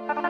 Butik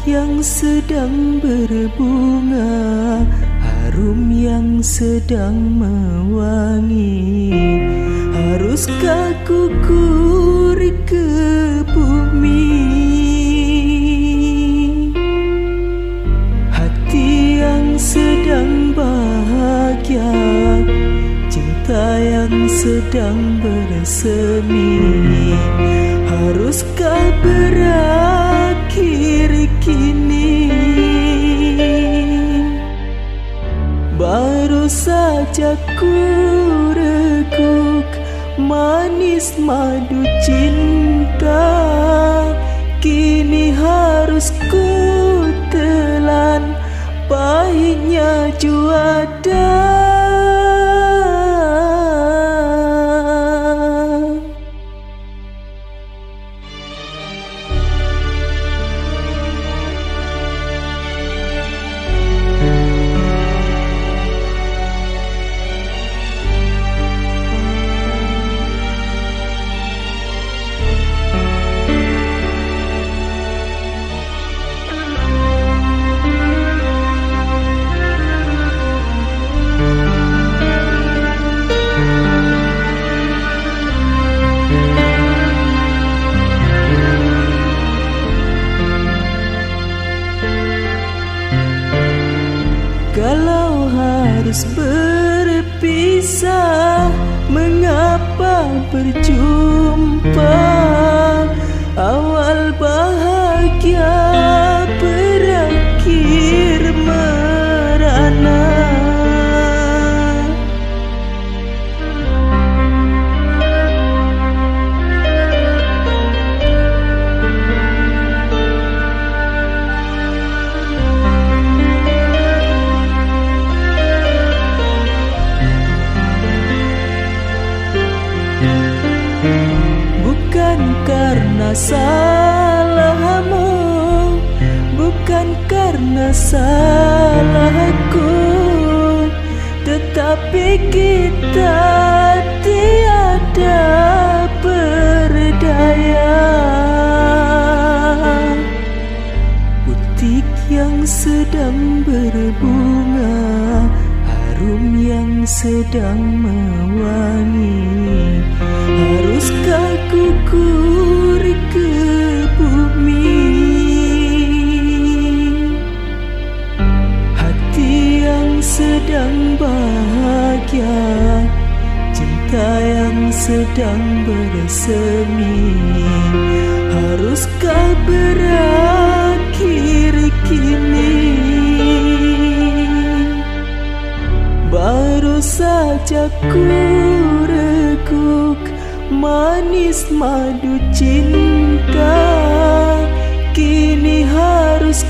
yang sedang berbunga, harum yang sedang mewangi. Haruskah ku gurih ke bumi? Hati yang sedang bahagia, cinta yang sedang bersemi. Haruskah berakhir kini? Baru saja ku reguk manis madu cinta, kini harus ku telan pahitnya juada. Kalau harus berpisah, mengapa berjumpa? Awal bahagia berakhir merana. Bukan karena salahmu, bukan karena salahku, tetapi kita tiada berdaya. Butik yang sedang berbunga, harum yang sedang mewangi. Haruskah ku gurih ke bumi? Hati yang sedang bahagia, cinta yang sedang bersemi. Haruskah berakhir kini? Baru saja ku reguk manis madu cinta, kini harus